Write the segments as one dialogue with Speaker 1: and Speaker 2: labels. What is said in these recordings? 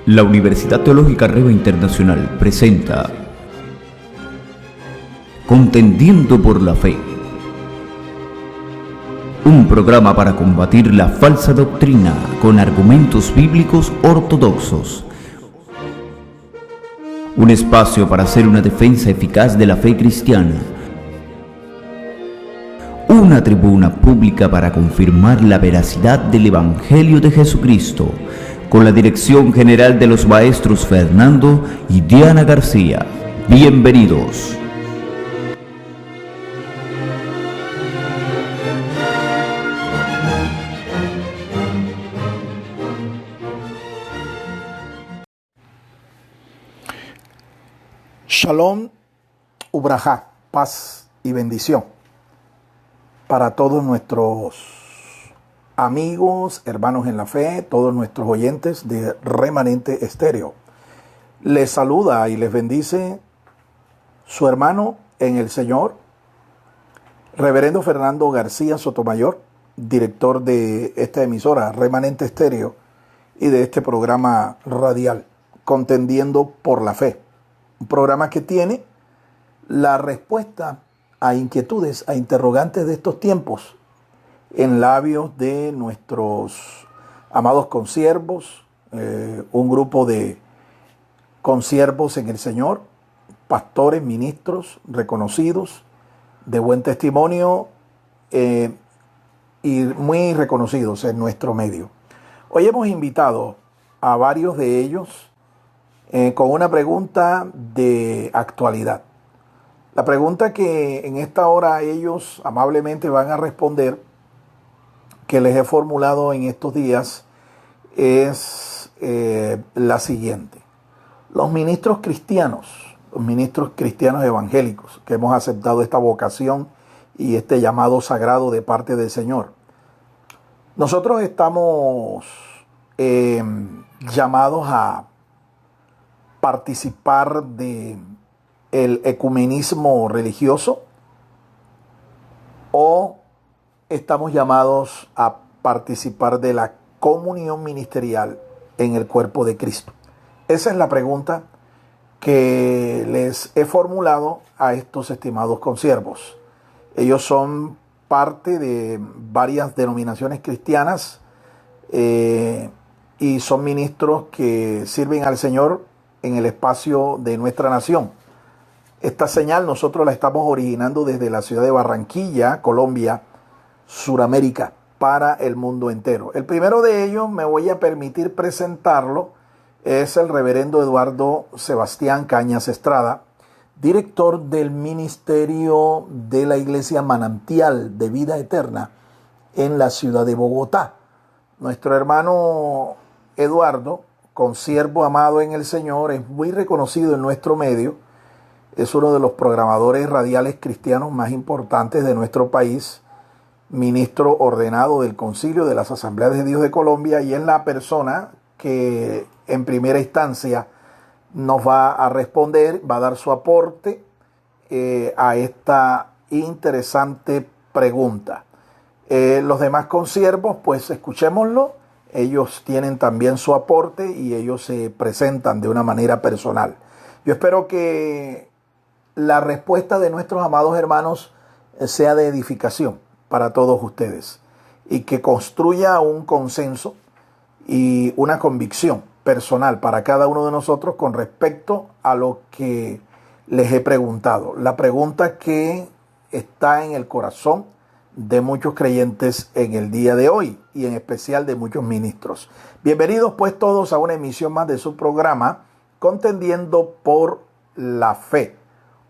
Speaker 1: La Universidad Teológica Rema Internacional presenta Contendiendo por la Fe, un programa para combatir la falsa doctrina con argumentos bíblicos ortodoxos. Un espacio para hacer una defensa eficaz de la fe cristiana. Una tribuna pública para confirmar la veracidad del Evangelio de Jesucristo, con la dirección general de los maestros Fernando y Diana García. Bienvenidos.
Speaker 2: Shalom, Ubrajá, paz y bendición para todos nuestros amigos, hermanos en la fe, todos nuestros oyentes de Remanente Estéreo. Les saluda y les bendice su hermano en el Señor, Reverendo Fernando García Sotomayor, director de esta emisora Remanente Estéreo y de este programa radial, Contendiendo por la Fe. Un programa que tiene la respuesta a inquietudes, a interrogantes de estos tiempos en labios de nuestros amados consiervos, un grupo de consiervos en el Señor, pastores, ministros reconocidos, de buen testimonio y muy reconocidos en nuestro medio. Hoy hemos invitado a varios de ellos con una pregunta de actualidad. La pregunta que en esta hora ellos amablemente van a responder, que les he formulado en estos días, es la siguiente. Los ministros cristianos evangélicos, que hemos aceptado esta vocación y este llamado sagrado de parte del Señor, nosotros estamos llamados a participar de el ecumenismo religioso, o estamos llamados a participar de la comunión ministerial en el cuerpo de Cristo. Esa es la pregunta que les he formulado a estos estimados consiervos. Ellos son parte de varias denominaciones cristianas y son ministros que sirven al Señor en el espacio de nuestra nación. Esta señal nosotros la estamos originando desde la ciudad de Barranquilla, Colombia, Suramérica, para el mundo entero. El primero de ellos, me voy a permitir presentarlo, es el reverendo Eduardo Sebastián Cañas Estrada, director del Ministerio de la Iglesia Manantial de Vida Eterna en la ciudad de Bogotá. Nuestro hermano Eduardo, consiervo amado en el Señor, es muy reconocido en nuestro medio, es uno de los programadores radiales cristianos más importantes de nuestro país, ministro ordenado del Concilio de las Asambleas de Dios de Colombia, y es la persona que en primera instancia nos va a responder, va a dar su aporte a esta interesante pregunta. Los demás consiervos, pues escuchémoslo. Ellos tienen también su aporte y ellos se presentan de una manera personal. Yo espero que la respuesta de nuestros amados hermanos sea de edificación para todos ustedes y que construya un consenso y una convicción personal para cada uno de nosotros con respecto a lo que les he preguntado. La pregunta que está en el corazón de muchos creyentes en el día de hoy y en especial de muchos ministros. Bienvenidos pues todos a una emisión más de su programa Contendiendo por la Fe,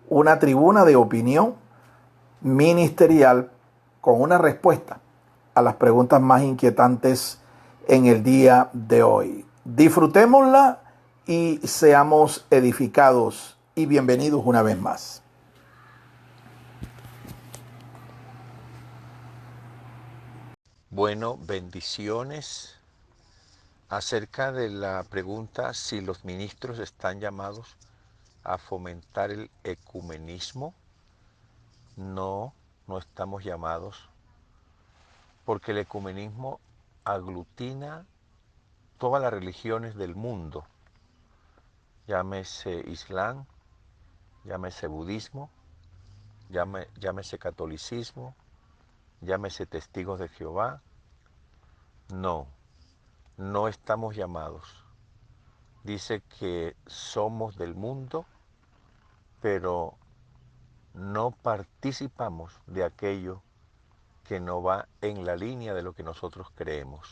Speaker 2: una tribuna de opinión ministerial con una respuesta a las preguntas más inquietantes en el día de hoy. Disfrutémosla y seamos edificados, y bienvenidos una vez más.
Speaker 3: Bueno, bendiciones. Acerca de la pregunta si los ministros están llamados a fomentar el ecumenismo, no estamos llamados, porque el ecumenismo aglutina todas las religiones del mundo llámese Islam, llámese budismo, llámese catolicismo, llámese testigos de Jehová. No, no estamos llamados. Dice que somos del mundo, pero no participamos de aquello que no va en la línea de lo que nosotros creemos.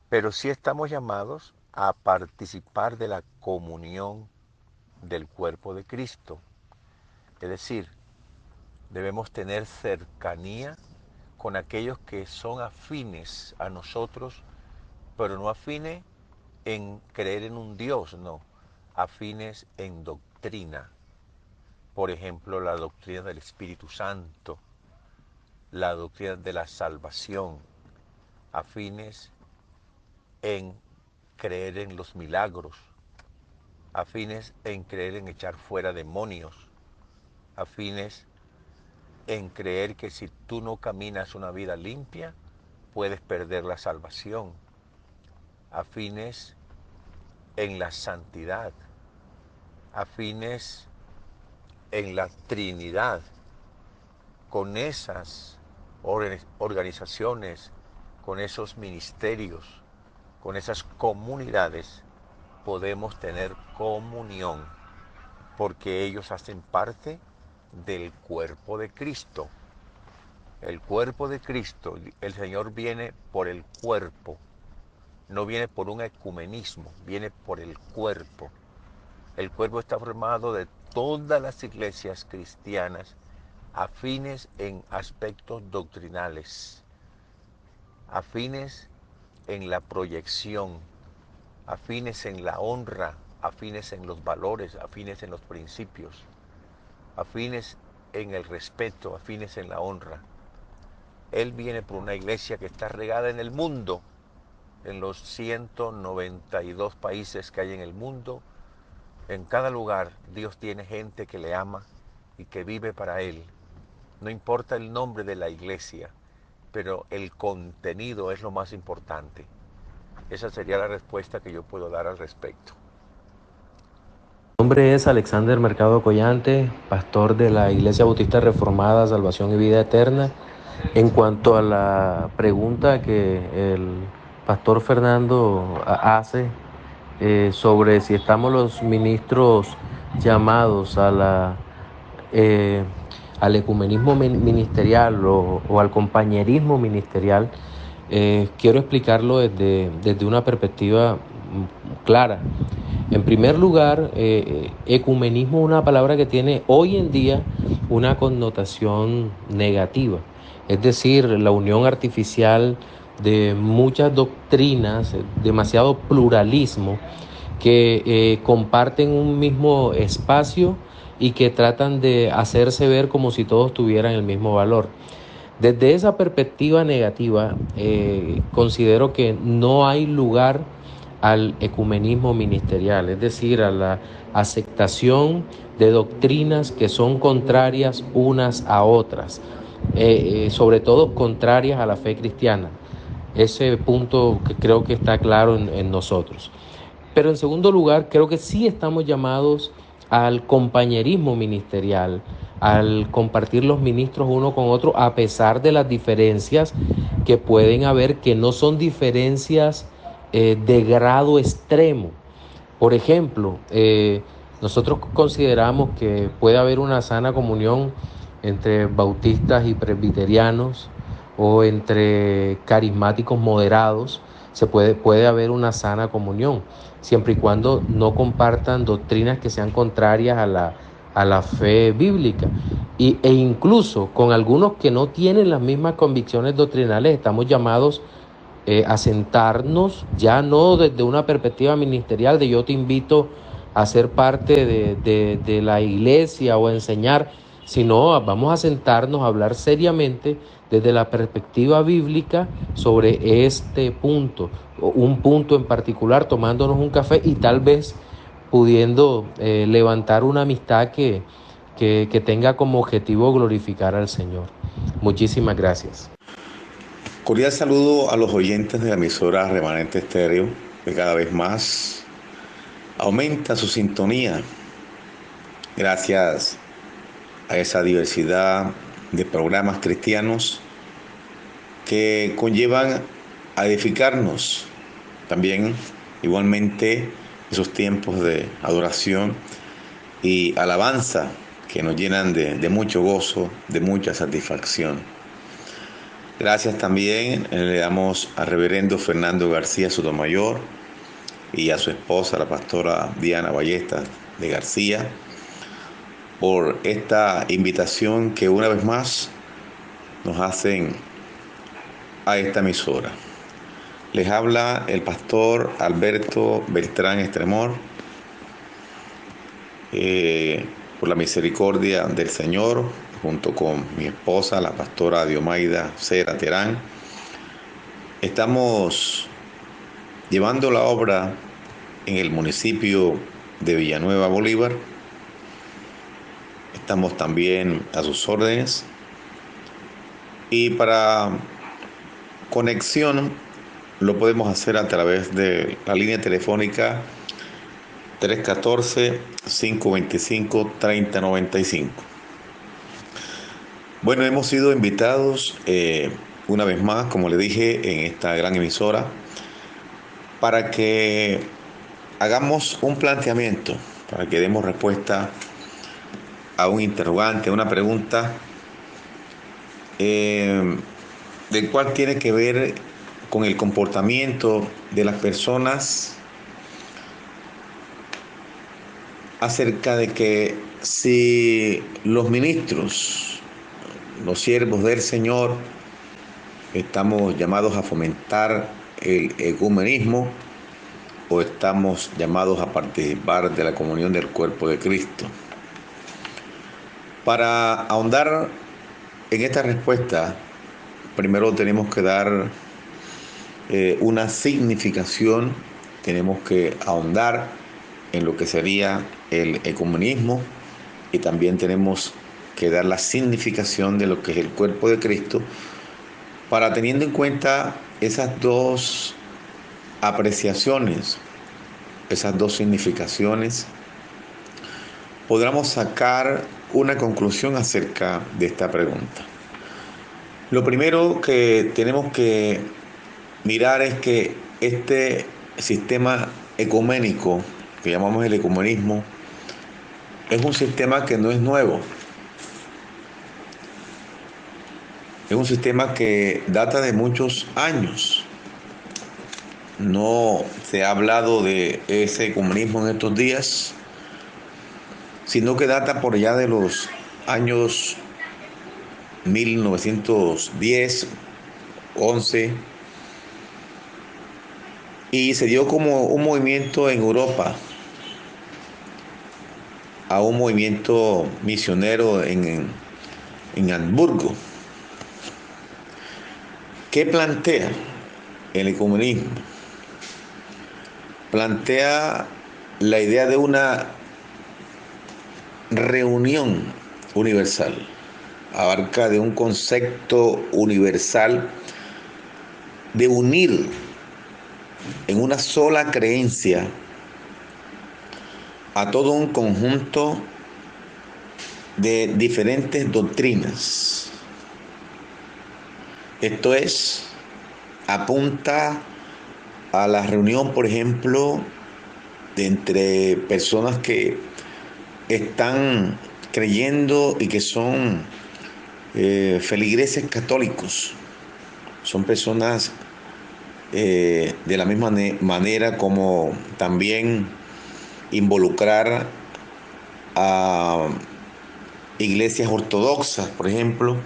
Speaker 3: Pero sí estamos llamados a participar de la comunión del cuerpo de Cristo. Es decir, debemos tener cercanía con aquellos que son afines a nosotros, pero no afines en creer en un Dios, no, afines en doctrina. Por ejemplo, la doctrina del Espíritu Santo, la doctrina de la salvación, afines en creer en los milagros, afines en creer en echar fuera demonios, afines en creer que si tú no caminas una vida limpia, puedes perder la salvación, afines en la santidad, afines en la Trinidad. Con esas organizaciones, con esos ministerios, con esas comunidades, podemos tener comunión, porque ellos hacen parte del cuerpo de Cristo. El cuerpo de Cristo, el Señor viene por el cuerpo, no viene por un ecumenismo, viene por el cuerpo. El cuerpo está formado de todas las iglesias cristianas afines en aspectos doctrinales, afines en la proyección, afines en la honra, afines en los valores, afines en los principios, afines en el respeto, afines en la honra. Él viene por una iglesia que está regada en el mundo, en los 192 países que hay en el mundo. En cada lugar Dios tiene gente que le ama y que vive para Él. No importa el nombre de la iglesia, pero el contenido es lo más importante. Esa sería la respuesta que yo puedo dar al respecto.
Speaker 4: Mi nombre es Alexander Mercado Collante, pastor de la Iglesia Bautista Reformada, Salvación y Vida Eterna. En cuanto a la pregunta que el pastor Fernando hace sobre si estamos los ministros llamados a al ecumenismo ministerial o al compañerismo ministerial, quiero explicarlo desde una perspectiva clara. En primer lugar, ecumenismo es una palabra que tiene hoy en día una connotación negativa, es decir, la unión artificial de muchas doctrinas, demasiado pluralismo, que comparten un mismo espacio y que tratan de hacerse ver como si todos tuvieran el mismo valor. Desde esa perspectiva negativa, considero que no hay lugar al ecumenismo ministerial, es decir, a la aceptación de doctrinas que son contrarias unas a otras, sobre todo contrarias a la fe cristiana. Ese punto que creo que está claro en nosotros. Pero en segundo lugar, creo que sí estamos llamados al compañerismo ministerial, al compartir los ministros uno con otro, a pesar de las diferencias que pueden haber, que no son diferencias de grado extremo. Por ejemplo, nosotros consideramos que puede haber una sana comunión entre bautistas y presbiterianos o entre carismáticos moderados. Puede haber una sana comunión, siempre y cuando no compartan doctrinas que sean contrarias a la fe bíblica. E incluso con algunos que no tienen las mismas convicciones doctrinales, estamos llamados a sentarnos, ya no desde una perspectiva ministerial de yo te invito a ser parte de la iglesia o a enseñar, sino vamos a sentarnos a hablar seriamente desde la perspectiva bíblica sobre este punto, un punto en particular, tomándonos un café y tal vez pudiendo levantar una amistad que tenga como objetivo glorificar al Señor. Muchísimas gracias.
Speaker 5: Cordial saludo a los oyentes de la emisora Remanente Estéreo, que cada vez más aumenta su sintonía gracias a esa diversidad de programas cristianos que conllevan a edificarnos. También igualmente esos tiempos de adoración y alabanza que nos llenan de mucho gozo, de mucha satisfacción. Gracias también le damos al reverendo Fernando García Sotomayor y a su esposa, la pastora Diana Ballesta de García, por esta invitación que una vez más nos hacen a esta emisora. Les habla el pastor Alberto Beltrán Estremor. Por la misericordia del Señor, junto con mi esposa, la pastora Diomaida Cera Terán, estamos llevando la obra en el municipio de Villanueva, Bolívar. Estamos también a sus órdenes. Y para conexión lo podemos hacer a través de la línea telefónica 314-525-3095. Bueno, hemos sido invitados una vez más, como le dije, en esta gran emisora, para que hagamos un planteamiento, para que demos respuesta a un interrogante, a una pregunta, del cual tiene que ver con el comportamiento de las personas acerca de que si los ministros, los siervos del Señor, estamos llamados a fomentar el ecumenismo o estamos llamados a participar de la comunión del cuerpo de Cristo. Para ahondar en esta respuesta, primero tenemos que dar una significación, tenemos que ahondar en lo que sería el ecumenismo y también tenemos que dar la significación de lo que es el cuerpo de Cristo, para teniendo en cuenta esas dos apreciaciones, esas dos significaciones, podamos sacar una conclusión acerca de esta pregunta. Lo primero que tenemos que mirar es que este sistema ecuménico, que llamamos el ecumenismo, es un sistema que no es nuevo. Es un sistema que data de muchos años. No se ha hablado de ese ecumenismo en estos días, sino que data por allá de los años 1910, 11, y se dio como un movimiento en Europa, a un movimiento misionero en Hamburgo. ¿Qué plantea el ecumenismo? Plantea la idea de una reunión universal, abarca de un concepto universal de unir en una sola creencia a todo un conjunto de diferentes doctrinas. Esto es, apunta a la reunión, por ejemplo, de entre personas que están creyendo y que son feligreses católicos. Son personas de la misma manera como también involucrar a iglesias ortodoxas, por ejemplo,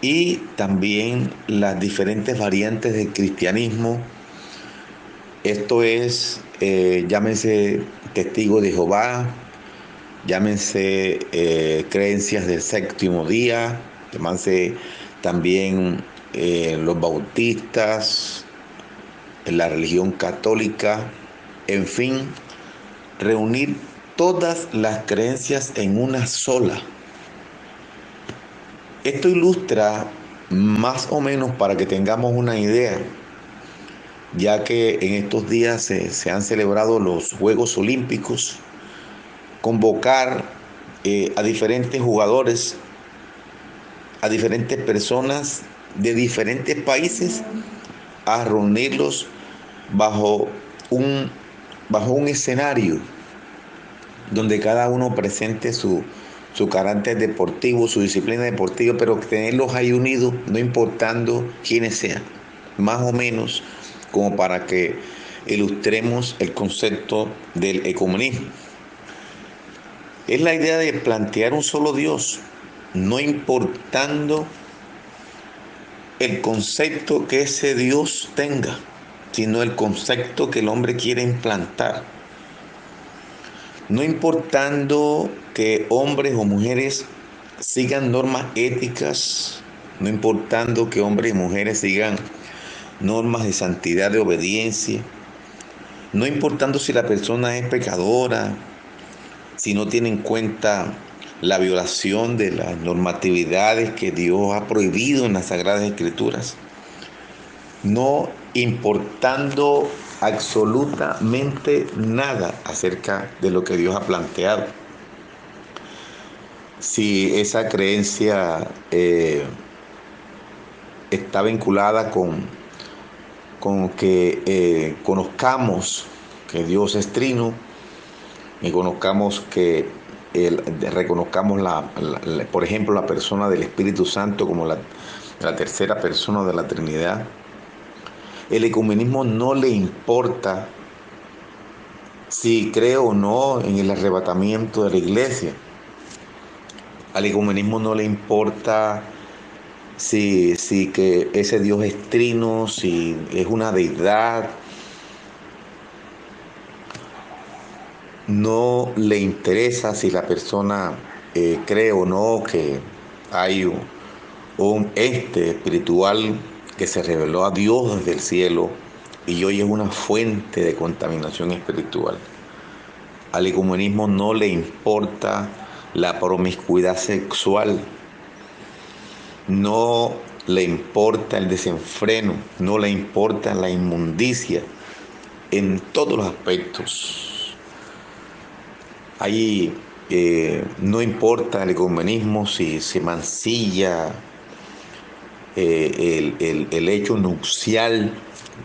Speaker 5: y también las diferentes variantes del cristianismo. Esto es, llámense testigos de Jehová, llámense creencias del séptimo día, llámense también los bautistas, la religión católica, en fin, reunir todas las creencias en una sola. Esto ilustra más o menos, para que tengamos una idea, ya que en estos días se han celebrado los Juegos Olímpicos, convocar a diferentes jugadores, a diferentes personas de diferentes países, a reunirlos bajo un, bajo un escenario donde cada uno presente su carácter deportivo, su disciplina deportiva, pero tenerlos ahí unidos, no importando quiénes sean, más o menos como para que ilustremos el concepto del ecumenismo. Es la idea de plantear un solo Dios, no importando el concepto que ese Dios tenga, sino el concepto que el hombre quiere implantar. No importando que hombres o mujeres sigan normas éticas, no importando que hombres y mujeres sigan normas de santidad, de obediencia, no importando si la persona es pecadora, si no tiene en cuenta la violación de las normatividades que Dios ha prohibido en las Sagradas Escrituras, no importando absolutamente nada acerca de lo que Dios ha planteado. Si esa creencia está vinculada con que conozcamos que Dios es trino y conozcamos que reconozcamos por ejemplo, la persona del Espíritu Santo como la tercera persona de la Trinidad. El ecumenismo no le importa si cree o no en el arrebatamiento de la iglesia. Al ecumenismo no le importa si que ese Dios es trino, si es una deidad. No le interesa si la persona cree o no que hay un ente espiritual que se reveló a Dios desde el cielo y hoy es una fuente de contaminación espiritual. Al ecumenismo no le importa la promiscuidad sexual, no le importa el desenfreno, no le importa la inmundicia en todos los aspectos. Ahí no importa el ecumenismo si se mancilla el hecho nupcial,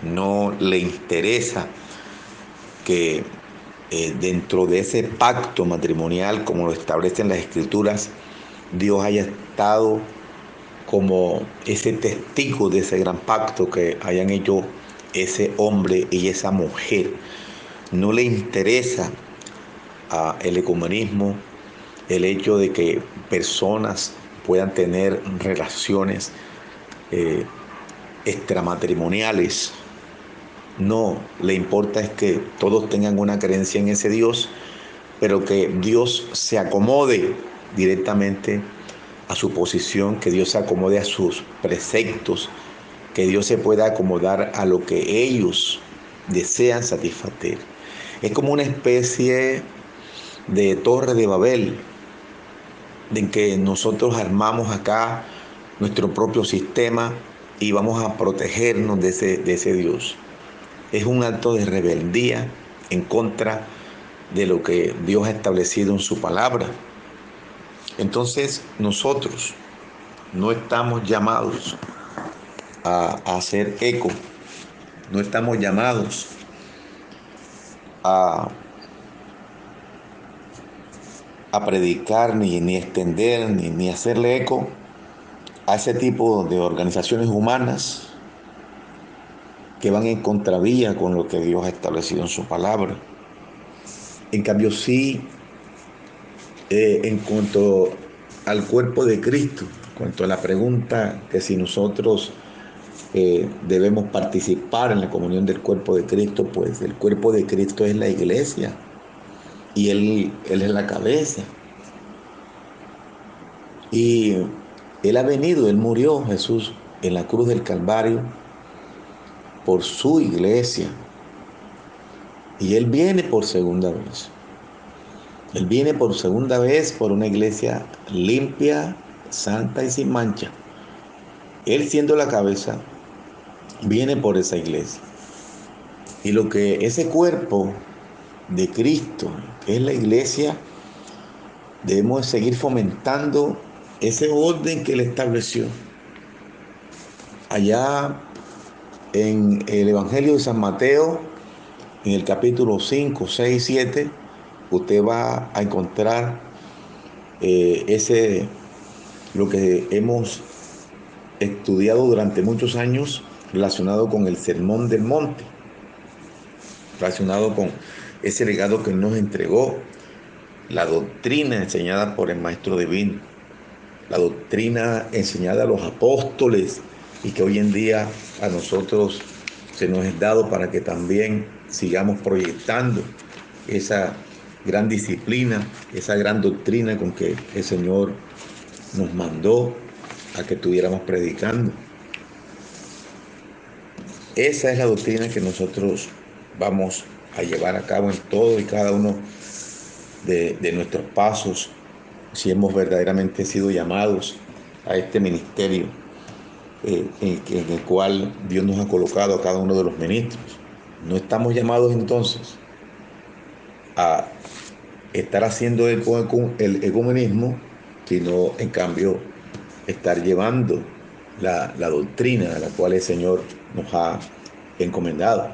Speaker 5: no le interesa que dentro de ese pacto matrimonial, como lo establecen las Escrituras, Dios haya estado como ese testigo de ese gran pacto que hayan hecho ese hombre y esa mujer. No le interesa el ecumenismo el hecho de que personas puedan tener relaciones extramatrimoniales. No, le importa es que todos tengan una creencia en ese Dios, pero que Dios se acomode directamente a su posición, que Dios se acomode a sus preceptos, que Dios se pueda acomodar a lo que ellos desean satisfacer. Es como una especie de torre de Babel, en que nosotros armamos acá nuestro propio sistema y vamos a protegernos de ese Dios. Es un acto de rebeldía en contra de lo que Dios ha establecido en su palabra. Entonces nosotros no estamos llamados a hacer eco, no estamos llamados a predicar, ni extender, ni hacerle eco a ese tipo de organizaciones humanas que van en contravía con lo que Dios ha establecido en su palabra. En cambio, sí, en cuanto al cuerpo de Cristo, en cuanto a la pregunta que si nosotros debemos participar en la comunión del cuerpo de Cristo, pues el cuerpo de Cristo es la iglesia y Él es la cabeza. Y Él ha venido, Él murió, Jesús, en la cruz del Calvario por su iglesia. Y Él viene por segunda vez. Él viene por segunda vez por una iglesia limpia, santa y sin mancha. Él siendo la cabeza, viene por esa iglesia. Y lo que ese cuerpo de Cristo, que es la iglesia, debemos seguir fomentando ese orden que Él estableció. Allá en el Evangelio de San Mateo, en el capítulo 5, 6, 7, usted va a encontrar lo que hemos estudiado durante muchos años relacionado con el Sermón del Monte, relacionado con ese legado que Él nos entregó, la doctrina enseñada por el Maestro Divino, la doctrina enseñada a los apóstoles y que hoy en día a nosotros se nos es dado para que también sigamos proyectando esa gran disciplina, esa gran doctrina con que el Señor nos mandó a que estuviéramos predicando. Esa es la doctrina que nosotros vamos a llevar a cabo en todo y cada uno de nuestros pasos, si hemos verdaderamente sido llamados a este ministerio en el cual Dios nos ha colocado a cada uno de los ministros. No estamos llamados entonces a estar haciendo el ecumenismo, sino en cambio estar llevando la doctrina a la cual el Señor nos ha encomendado.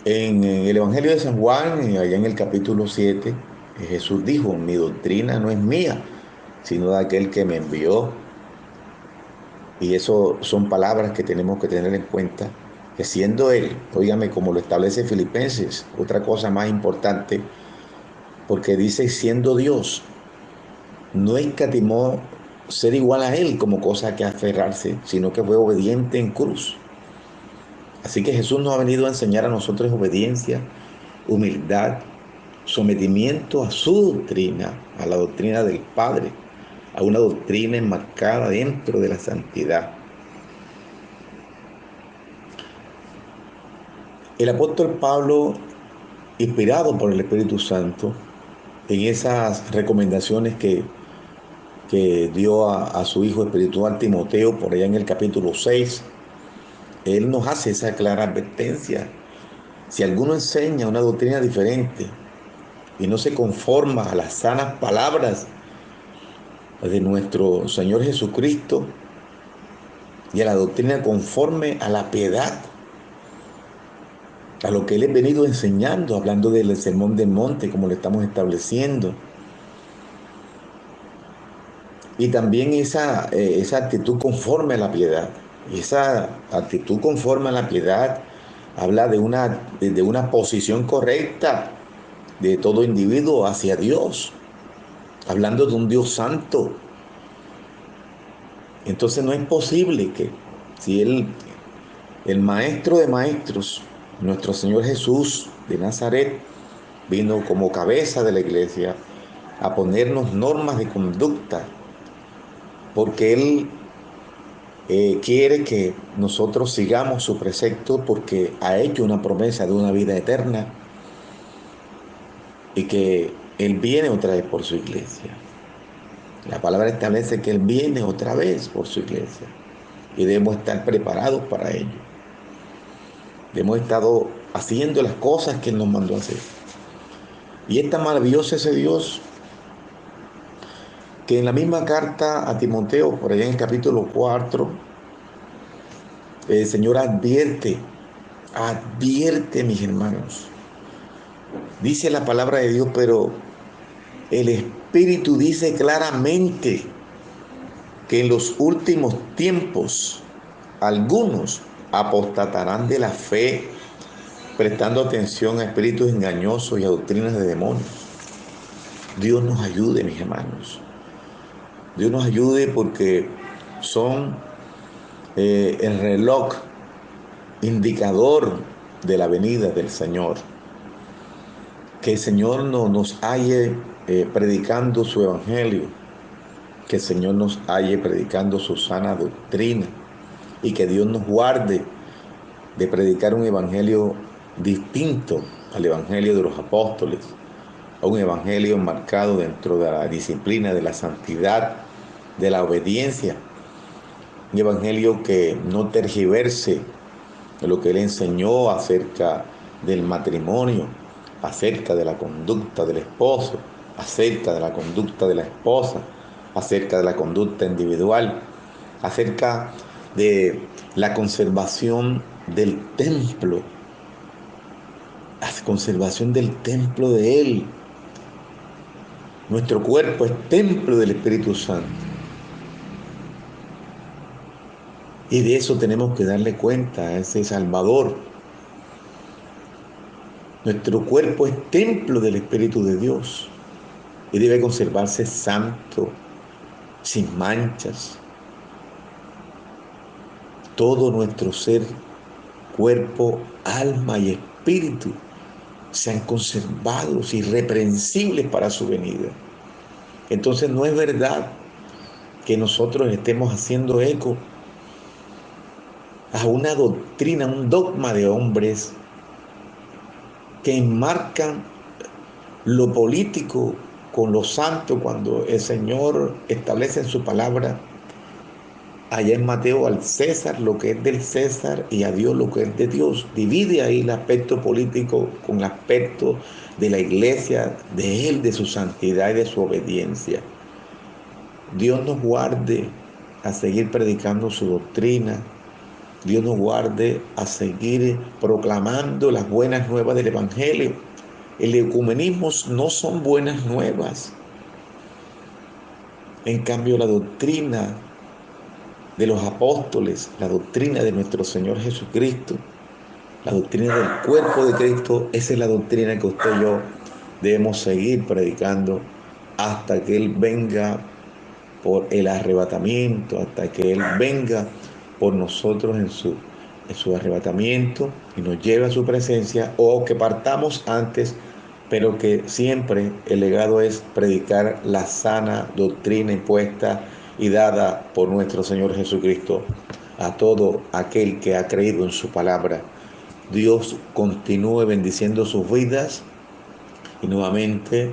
Speaker 5: En el Evangelio de San Juan, allá en el capítulo 7, Jesús dijo: mi doctrina no es mía, sino de aquel que me envió. Y eso son palabras que tenemos que tener en cuenta, que siendo Él, óigame, como lo establece Filipenses, otra cosa más importante, porque dice siendo Dios, no escatimó ser igual a Él como cosa que aferrarse, sino que fue obediente en cruz. Así que Jesús nos ha venido a enseñar a nosotros obediencia, humildad, sometimiento a su doctrina, a la doctrina del Padre, a una doctrina enmarcada dentro de la santidad. El apóstol Pablo, inspirado por el Espíritu Santo, en esas recomendaciones que dio a su hijo espiritual Timoteo, por allá en el capítulo 6, él nos hace esa clara advertencia. Si alguno enseña una doctrina diferente y no se conforma a las sanas palabras de nuestro Señor Jesucristo y a la doctrina conforme a la piedad, a lo que Él ha venido enseñando, hablando del Sermón del Monte, como lo estamos estableciendo, y también esa actitud conforme a la piedad. Esa actitud conforme a la piedad habla de una posición correcta de todo individuo hacia Dios, hablando de un Dios santo. Entonces no es posible que si el maestro de maestros, nuestro Señor Jesús de Nazaret, vino como cabeza de la iglesia a ponernos normas de conducta, porque Él quiere que nosotros sigamos su precepto, porque ha hecho una promesa de una vida eterna y que Él viene otra vez por su iglesia. La palabra establece que Él viene otra vez por su iglesia y debemos estar preparados para ello. Hemos estado haciendo las cosas que Él nos mandó a hacer. Y es tan maravilloso ese Dios que en la misma carta a Timoteo, por allá en el capítulo 4, el Señor advierte, mis hermanos. Dice la palabra de Dios, pero el Espíritu dice claramente que en los últimos tiempos algunos apostatarán de la fe, prestando atención a espíritus engañosos y a doctrinas de demonios. Dios nos ayude, mis hermanos. Dios nos ayude, porque son el reloj indicador de la venida del Señor. Que el Señor nos halle predicando su evangelio, que el Señor nos halle predicando su sana doctrina, y que Dios nos guarde de predicar un evangelio distinto al evangelio de los apóstoles, a un evangelio marcado dentro de la disciplina, de la santidad, de la obediencia, un evangelio que no tergiverse de lo que Él enseñó acerca del matrimonio, acerca de la conducta del esposo, acerca de la conducta de la esposa, acerca de la conducta individual, acerca de la conservación del templo, la conservación del templo de Él. Nuestro cuerpo es templo del Espíritu Santo. Y de eso tenemos que darle cuenta a ese Salvador. Nuestro cuerpo es templo del Espíritu de Dios y debe conservarse santo, sin manchas. Todo nuestro ser, cuerpo, alma y espíritu sean conservados, irreprensibles para su venida. Entonces no es verdad que nosotros estemos haciendo eco a una doctrina, un dogma de hombres que enmarcan lo político con lo santo, cuando el Señor establece en su palabra allá en Mateo al César lo que es del César y a Dios lo que es de Dios. Divide ahí el aspecto político con el aspecto de la iglesia, de Él, de su santidad y de su obediencia. Dios nos guarde a seguir predicando su doctrina. Dios nos guarde a seguir proclamando las buenas nuevas del Evangelio. El ecumenismo no son buenas nuevas. En cambio, la doctrina de los apóstoles, la doctrina de nuestro Señor Jesucristo, la doctrina del cuerpo de Cristo, esa es la doctrina que usted y yo debemos seguir predicando hasta que Él venga por el arrebatamiento, hasta que Él venga por nosotros en su arrebatamiento y nos lleve a su presencia, o que partamos antes, pero que siempre el legado es predicar la sana doctrina impuesta y dada por nuestro Señor Jesucristo a todo aquel que ha creído en su palabra. Dios continúe bendiciendo sus vidas y nuevamente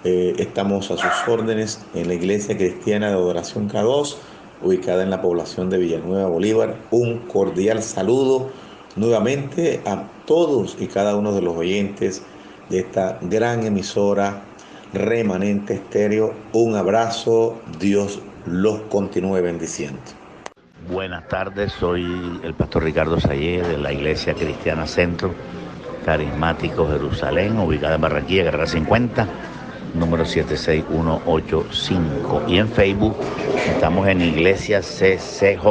Speaker 5: estamos a sus órdenes en la Iglesia Cristiana de Adoración K2, ubicada en la población de Villanueva, Bolívar. Un cordial saludo nuevamente a todos y cada uno de los oyentes de esta gran emisora Remanente Estéreo. Un abrazo, Dios los continúe bendiciendo.
Speaker 6: Buenas tardes, soy el pastor Ricardo Sayé de la Iglesia Cristiana Centro Carismático Jerusalén, ubicada en Barranquilla, carrera 50, número 76185. Y en Facebook estamos en Iglesia CCJ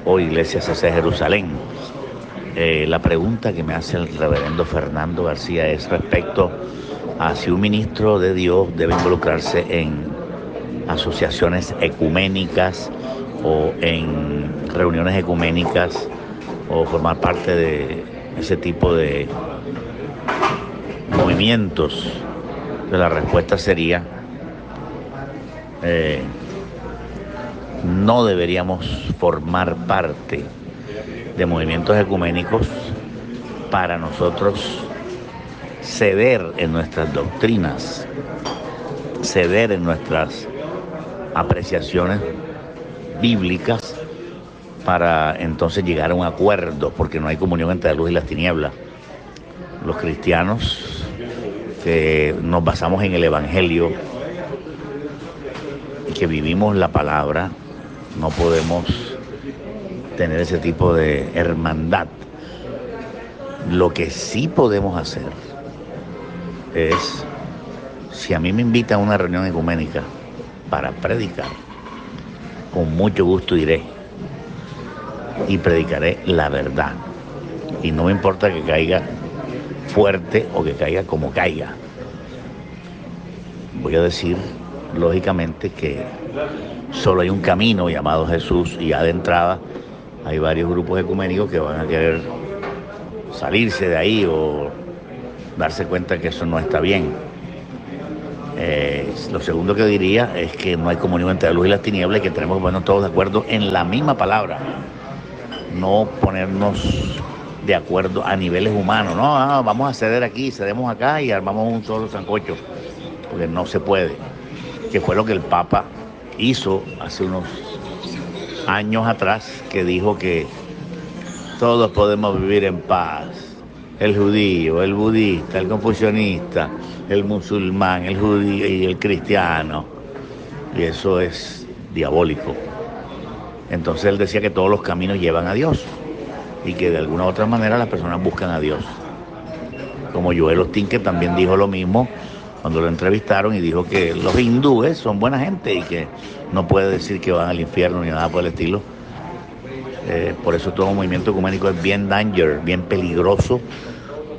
Speaker 6: o Iglesia CC Jerusalén. La pregunta que me hace el reverendo Fernando García es respecto a si un ministro de Dios debe involucrarse en asociaciones ecuménicas o en reuniones ecuménicas o formar parte de ese tipo de movimientos. La respuesta sería no deberíamos formar parte de movimientos ecuménicos para nosotros ceder en nuestras doctrinas, ceder en nuestras apreciaciones bíblicas para entonces llegar a un acuerdo, porque no hay comunión entre la luz y las tinieblas. Los cristianos que nos basamos en el Evangelio y que vivimos la palabra, no podemos tener ese tipo de hermandad. Lo que sí podemos hacer es, si a mí me invitan a una reunión ecuménica para predicar, con mucho gusto iré y predicaré la verdad. Y no me importa que caiga fuerte o que caiga como caiga. Voy a decir, lógicamente, que solo hay un camino llamado Jesús, y ya de entrada hay varios grupos ecuménicos que van a querer salirse de ahí o darse cuenta que eso no está bien. Lo segundo que diría es que no hay comunión entre la luz y las tinieblas y que tenemos que ponernos todos de acuerdo en la misma palabra, no ponernos de acuerdo a niveles humanos. No, vamos a ceder aquí, cedemos acá y armamos un solo sancocho, porque no se puede, que fue lo que el Papa hizo hace unos años atrás, que dijo que todos podemos vivir en paz. El judío, el budista, el confucionista, el musulmán, el judío y el cristiano. Y eso es diabólico. Entonces él decía que todos los caminos llevan a Dios y que de alguna u otra manera las personas buscan a Dios. Como Joel Osteen, que también dijo lo mismo cuando lo entrevistaron y dijo que los hindúes son buena gente y que no puede decir que van al infierno ni nada por el estilo. Por eso todo movimiento ecuménico es bien bien peligroso,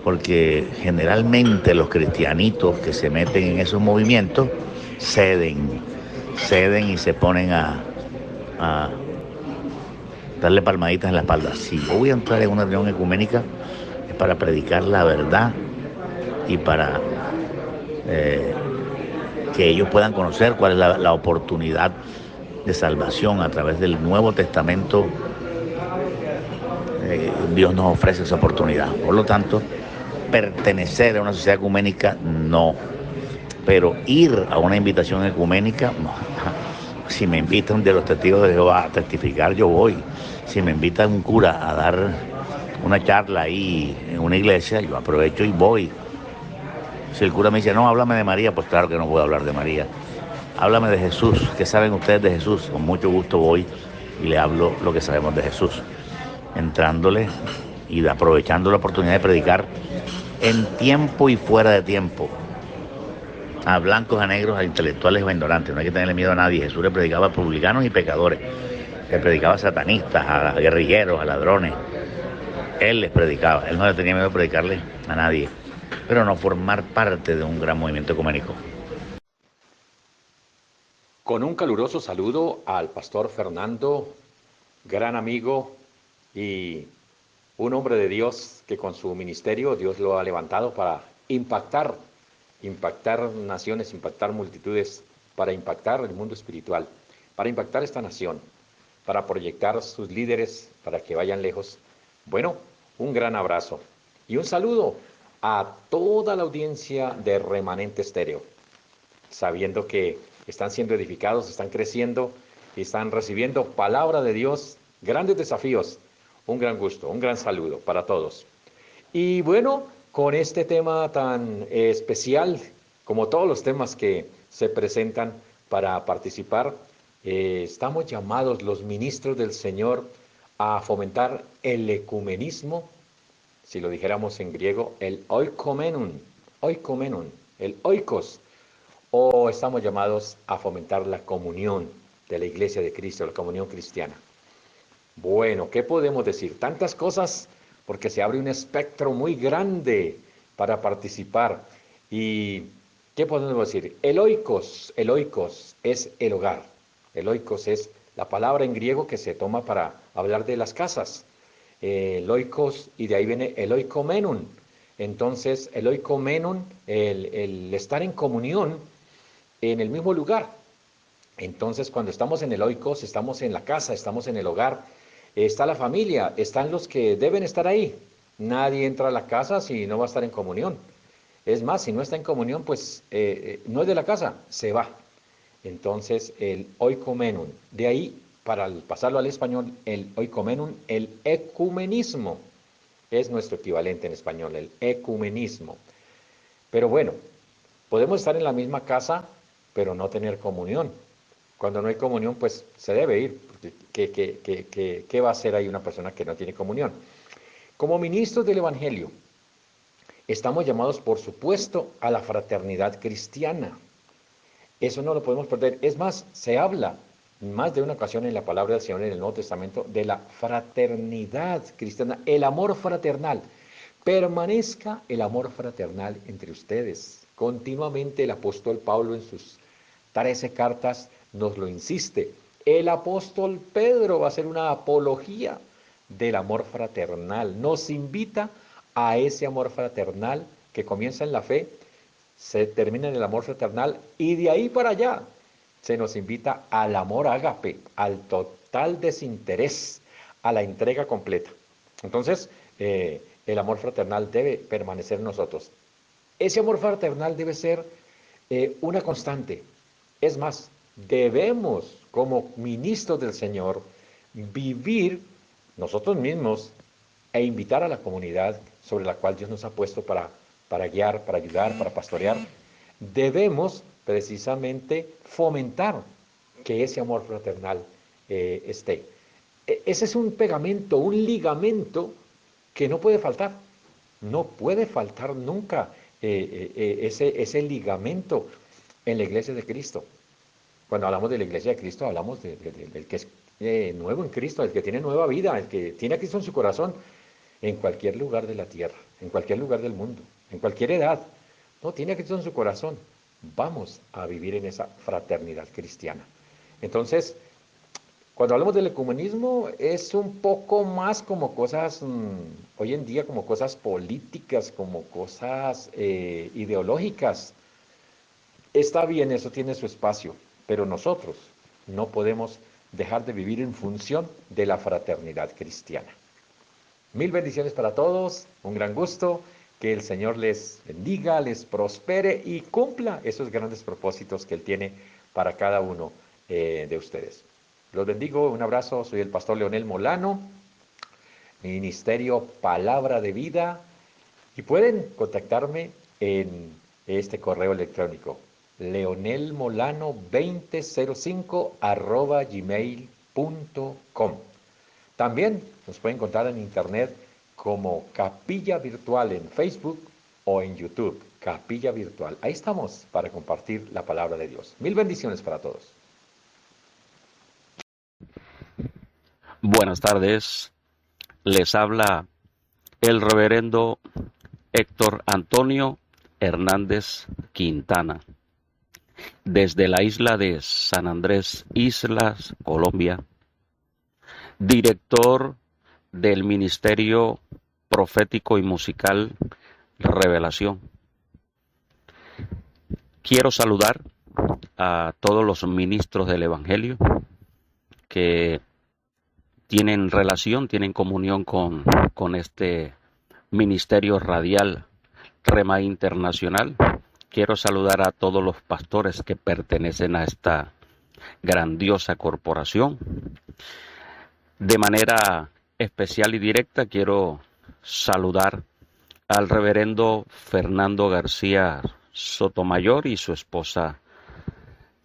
Speaker 6: porque generalmente los cristianitos que se meten en esos movimientos ceden y se ponen a darle palmaditas en la espalda. Si yo voy a entrar en una reunión ecuménica es para predicar la verdad y para que ellos puedan conocer cuál es la oportunidad de salvación a través del Nuevo Testamento. Dios nos ofrece esa oportunidad. Por lo tanto, pertenecer a una sociedad ecuménica, no. Pero ir a una invitación ecuménica, no. Si me invitan de los testigos de Jehová a testificar, yo voy. Si me invitan un cura a dar una charla ahí en una iglesia, yo aprovecho y voy. Si el cura me dice, no, háblame de María, pues claro que no puedo hablar de María. Háblame de Jesús. ¿Qué saben ustedes de Jesús? Con mucho gusto voy y le hablo lo que sabemos de Jesús, entrándole y aprovechando la oportunidad de predicar en tiempo y fuera de tiempo, a blancos, a negros, a intelectuales o a ignorantes. No hay que tenerle miedo a nadie. Jesús le predicaba a publicanos y pecadores, le predicaba a satanistas, a guerrilleros, a ladrones. Él les predicaba, él no le tenía miedo de predicarle a nadie, pero no formar parte de un gran movimiento ecuménico.
Speaker 7: Con un caluroso saludo al pastor Fernando, gran amigo y un hombre de Dios que con su ministerio Dios lo ha levantado para impactar naciones, impactar multitudes, para impactar el mundo espiritual, para impactar esta nación, para proyectar sus líderes para que vayan lejos. Bueno, un gran abrazo y un saludo a toda la audiencia de Remanente Estéreo, sabiendo que están siendo edificados, están creciendo y están recibiendo palabra de Dios, grandes desafíos. Un gran gusto, un gran saludo para todos. Y bueno, con este tema tan especial, como todos los temas que se presentan para participar, estamos llamados los ministros del Señor a fomentar el ecumenismo, si lo dijéramos en griego, el oikomenon, el oikos, o estamos llamados a fomentar la comunión de la Iglesia de Cristo, la comunión cristiana. Bueno, ¿qué podemos decir? Tantas cosas, porque se abre un espectro muy grande para participar. ¿Y qué podemos decir? El oikos es el hogar. El oikos es la palabra en griego que se toma para hablar de las casas. El oikos, y de ahí viene el oikomenon. Entonces, el oikomenon, el estar en comunión en el mismo lugar. Entonces, cuando estamos en el oikos, estamos en la casa, estamos en el hogar, está la familia, están los que deben estar ahí. Nadie entra a la casa si no va a estar en comunión. Es más, si no está en comunión, pues no es de la casa, se va. Entonces, el oikomenon. De ahí, para pasarlo al español, el oikomenon, el ecumenismo, es nuestro equivalente en español, el ecumenismo. Pero bueno, podemos estar en la misma casa, pero no tener comunión. Cuando no hay comunión, pues se debe ir. ¿Qué va a hacer ahí una persona que no tiene comunión? Como ministros del Evangelio, estamos llamados, por supuesto, a la fraternidad cristiana. Eso no lo podemos perder. Es más, se habla más de una ocasión en la palabra del Señor en el Nuevo Testamento de la fraternidad cristiana, el amor fraternal. Permanezca el amor fraternal entre ustedes. Continuamente el apóstol Pablo en sus 13 cartas nos lo insiste. El apóstol Pedro va a hacer una apología del amor fraternal. Nos invita a ese amor fraternal que comienza en la fe, se termina en el amor fraternal y de ahí para allá se nos invita al amor ágape, al total desinterés, a la entrega completa. Entonces, el amor fraternal debe permanecer en nosotros. Ese amor fraternal debe ser una constante. Es más, debemos, como ministros del Señor, vivir nosotros mismos e invitar a la comunidad sobre la cual Dios nos ha puesto para guiar, para ayudar, para pastorear, debemos precisamente fomentar que ese amor fraternal esté. Ese es un pegamento, un ligamento que no puede faltar. No puede faltar nunca ese ligamento en la iglesia de Cristo. Cuando hablamos de la iglesia de Cristo, hablamos del que es nuevo en Cristo, el que tiene nueva vida, el que tiene a Cristo en su corazón, en cualquier lugar de la tierra, en cualquier lugar del mundo, en cualquier edad. No, tiene a Cristo en su corazón. Vamos a vivir en esa fraternidad cristiana. Entonces, cuando hablamos del ecumenismo, es un poco más como cosas, hoy en día, como cosas políticas, como cosas ideológicas. Está bien, eso tiene su espacio, pero nosotros no podemos dejar de vivir en función de la fraternidad cristiana. Mil bendiciones para todos, un gran gusto, que el Señor les bendiga, les prospere y cumpla esos grandes propósitos que Él tiene para cada uno de ustedes. Los bendigo, un abrazo, soy el pastor Leonel Molano, Ministerio Palabra de Vida, y pueden contactarme en este correo electrónico, leonelmolano2005@gmail.com. También nos pueden encontrar en internet como Capilla Virtual en Facebook o en YouTube, Capilla Virtual. Ahí estamos para compartir la palabra de Dios. Mil bendiciones para todos.
Speaker 8: Buenas tardes, les habla el reverendo Héctor Antonio Hernández Quintana, desde la isla de San Andrés, Islas, Colombia, director del Ministerio Profético y Musical Revelación. Quiero saludar a todos los ministros del Evangelio que tienen relación, tienen comunión con este ministerio radial Rema Internacional. Quiero saludar a todos los pastores que pertenecen a esta grandiosa corporación. De manera especial y directa quiero saludar al reverendo Fernando García Sotomayor y su esposa,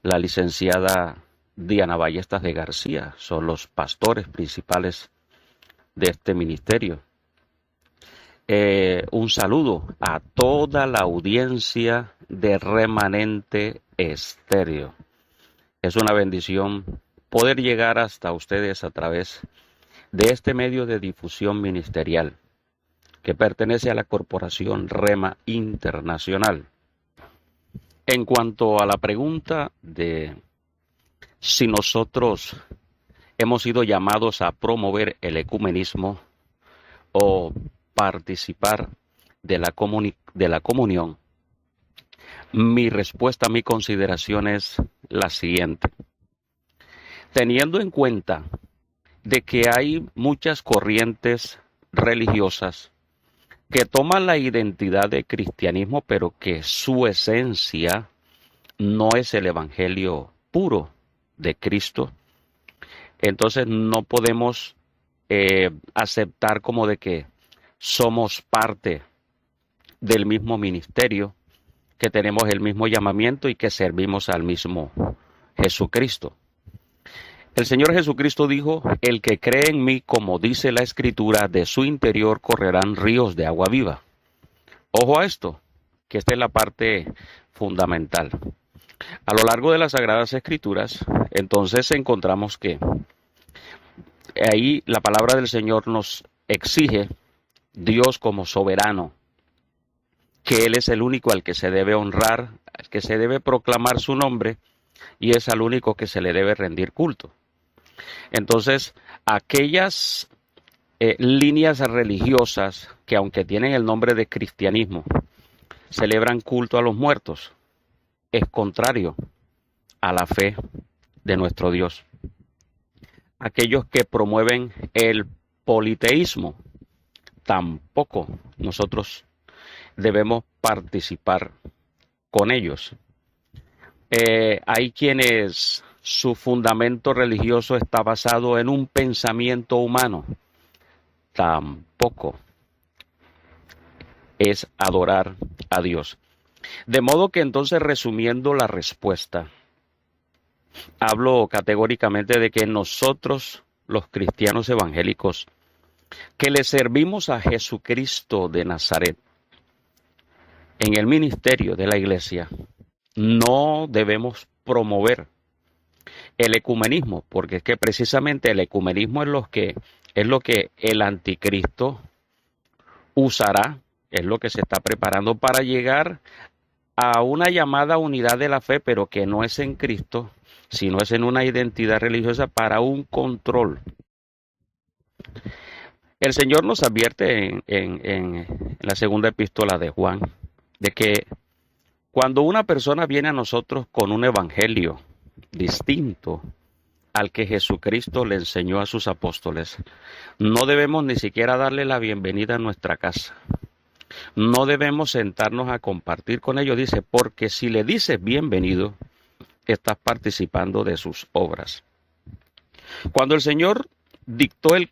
Speaker 8: la licenciada Diana Ballestas de García. Son los pastores principales de este ministerio. Un saludo a toda la audiencia de Remanente Estéreo. Es una bendición poder llegar hasta ustedes a través de este medio de difusión ministerial que pertenece a la corporación Rema Internacional. En cuanto a la pregunta de si nosotros hemos sido llamados a promover el ecumenismo o participar de la comunión, mi respuesta, mi consideración es la siguiente. Teniendo en cuenta de que hay muchas corrientes religiosas que toman la identidad de cristianismo, pero que su esencia no es el evangelio puro de Cristo, entonces no podemos aceptar como de que somos parte del mismo ministerio, que tenemos el mismo llamamiento y que servimos al mismo Jesucristo. El Señor Jesucristo dijo: el que cree en mí, como dice la Escritura, de su interior correrán ríos de agua viva. Ojo a esto, que esta es la parte fundamental. A lo largo de las Sagradas Escrituras, entonces encontramos que ahí la palabra del Señor nos exige, Dios como soberano, que Él es el único al que se debe honrar, al que se debe proclamar su nombre, y es al único que se le debe rendir culto. Entonces, aquellas líneas religiosas que, aunque tienen el nombre de cristianismo, celebran culto a los muertos, es contrario a la fe de nuestro Dios. Aquellos que promueven el politeísmo, tampoco nosotros debemos participar con ellos. Hay quienes su fundamento religioso está basado en un pensamiento humano, tampoco es adorar a Dios. De modo que entonces, resumiendo la respuesta, hablo categóricamente de que nosotros, los cristianos evangélicos, que le servimos a Jesucristo de Nazaret en el ministerio de la iglesia, no debemos promover el ecumenismo, porque es que precisamente el ecumenismo es lo que el anticristo usará, es lo que se está preparando para llegar a una llamada unidad de la fe, pero que no es en Cristo, sino es en una identidad religiosa para un control. El Señor nos advierte en la segunda epístola de Juan, de que cuando una persona viene a nosotros con un evangelio distinto al que Jesucristo le enseñó a sus apóstoles, no debemos ni siquiera darle la bienvenida a nuestra casa. No debemos sentarnos a compartir con ellos, dice, porque si le dices bienvenido, estás participando de sus obras. Cuando el Señor dictó el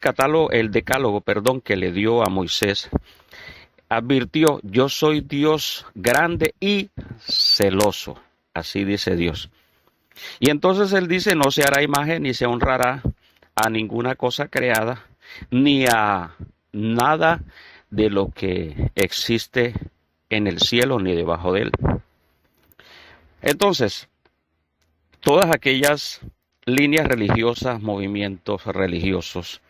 Speaker 8: decálogo, que le dio a Moisés, advirtió: yo soy Dios grande y celoso, así dice Dios. Y entonces él dice: no se hará imagen ni se honrará a ninguna cosa creada, ni a nada de lo que existe en el cielo ni debajo de él. Entonces, todas aquellas líneas religiosas, movimientos religiosos,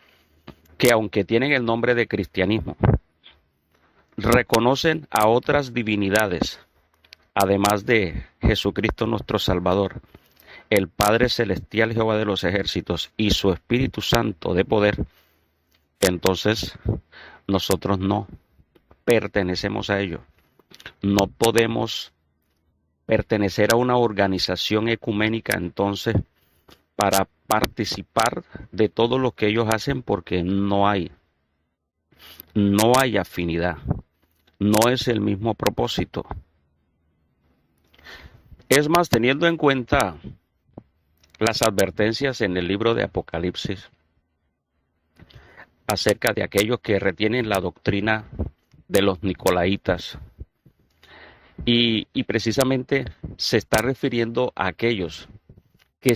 Speaker 8: que aunque tienen el nombre de cristianismo, reconocen a otras divinidades, además de Jesucristo nuestro Salvador, el Padre Celestial, Jehová de los ejércitos, y su Espíritu Santo de poder, entonces nosotros no pertenecemos a ello. No podemos pertenecer a una organización ecuménica entonces para participar de todo lo que ellos hacen, porque no hay afinidad, no es el mismo propósito. Es más, teniendo en cuenta las advertencias en el libro de Apocalipsis acerca de aquellos que retienen la doctrina de los nicolaitas, y precisamente se está refiriendo a aquellos que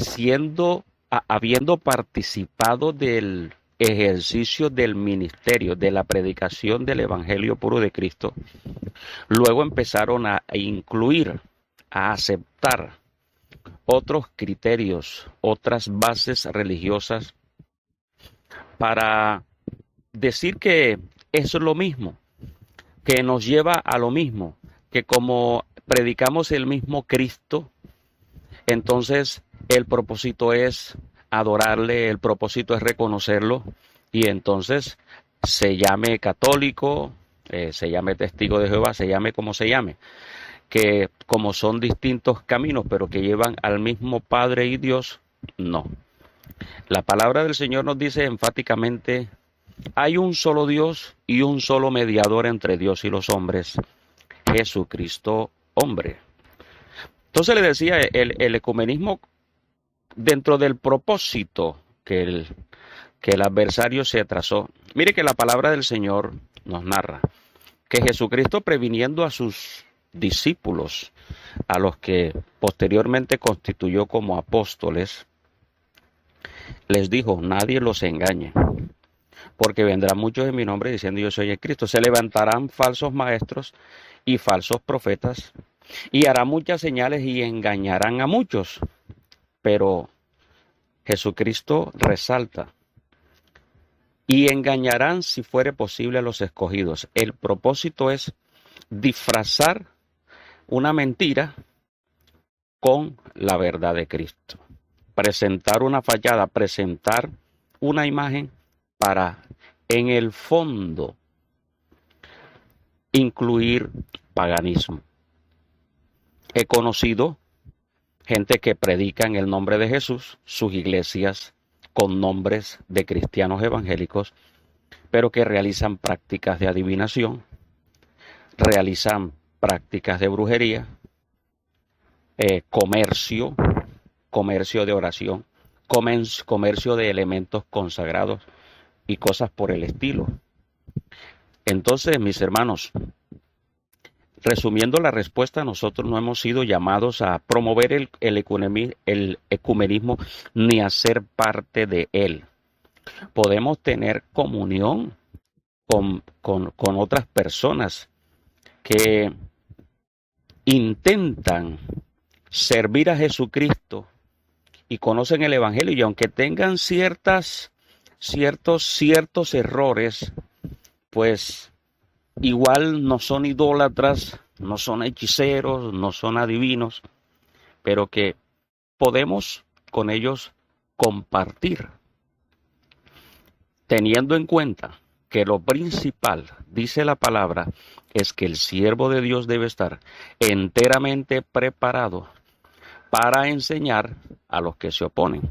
Speaker 8: habiendo participado del ejercicio del ministerio, de la predicación del Evangelio puro de Cristo, luego empezaron a incluir, a aceptar otros criterios, otras bases religiosas, para decir que eso es lo mismo, que nos lleva a lo mismo, que como predicamos el mismo Cristo, entonces el propósito es adorarle, el propósito es reconocerlo, y entonces se llame católico, se llame testigo de Jehová, se llame como se llame, que como son distintos caminos, pero que llevan al mismo Padre y Dios, no. La palabra del Señor nos dice enfáticamente: hay un solo Dios y un solo mediador entre Dios y los hombres, Jesucristo hombre. Entonces le decía, el ecumenismo, dentro del propósito que el adversario se trazó. Mire que la palabra del Señor nos narra que Jesucristo, previniendo a sus discípulos, a los que posteriormente constituyó como apóstoles, les dijo: nadie los engañe, porque vendrán muchos en mi nombre diciendo: yo soy el Cristo. Se levantarán falsos maestros y falsos profetas, y harán muchas señales y engañarán a muchos. Pero Jesucristo resalta: y engañarán, si fuere posible, a los escogidos. El propósito es disfrazar una mentira con la verdad de Cristo. Presentar una fachada, presentar una imagen para, en el fondo, incluir paganismo. He conocido gente que predica en el nombre de Jesús, sus iglesias con nombres de cristianos evangélicos, pero que realizan prácticas de adivinación, realizan prácticas de brujería, comercio de oración, comercio de elementos consagrados y cosas por el estilo. Entonces, mis hermanos, resumiendo la respuesta, nosotros no hemos sido llamados a promover el ecumenismo ni a ser parte de él. Podemos tener comunión con otras personas que intentan servir a Jesucristo y conocen el Evangelio, y aunque tengan ciertos errores, pues igual no son idólatras, no son hechiceros, no son adivinos, pero que podemos con ellos compartir, teniendo en cuenta que lo principal, dice la palabra, es que el siervo de Dios debe estar enteramente preparado para enseñar a los que se oponen.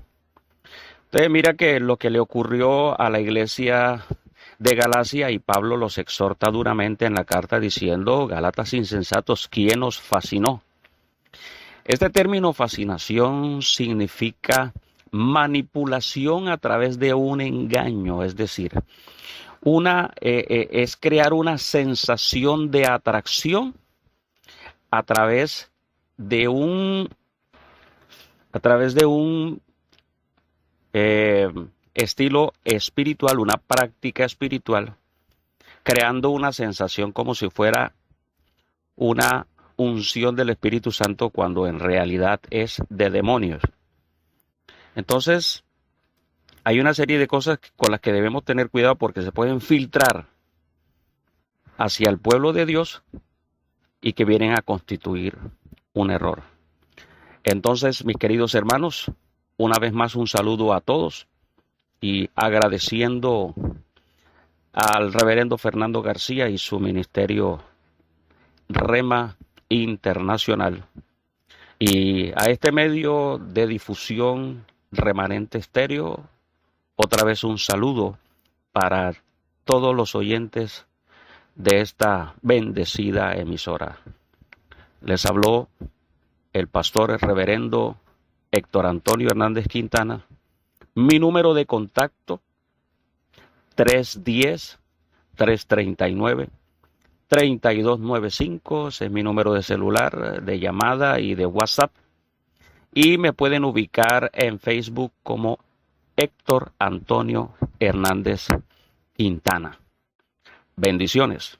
Speaker 8: Entonces mira que lo que le ocurrió a la iglesia de Galacia, y Pablo los exhorta duramente en la carta diciendo: Gálatas insensatos, ¿quién os fascinó? Este término fascinación significa manipulación a través de un engaño, es decir, es crear una sensación de atracción a través de un estilo espiritual, una práctica espiritual, creando una sensación como si fuera una unción del Espíritu Santo, cuando en realidad es de demonios. Entonces, hay una serie de cosas con las que debemos tener cuidado, porque se pueden filtrar hacia el pueblo de Dios y que vienen a constituir un error. Entonces, mis queridos hermanos, una vez más un saludo a todos, y agradeciendo al reverendo Fernando García y su ministerio Rema Internacional, y a este medio de difusión Remanente Estéreo, otra vez un saludo para todos los oyentes de esta bendecida emisora. Les habló el pastor, el reverendo Héctor Antonio Hernández Quintana. Mi número de contacto, 310-339-3295, ese es mi número de celular, de llamada y de WhatsApp. Y me pueden ubicar en Facebook como Héctor Antonio Hernández Quintana. Bendiciones.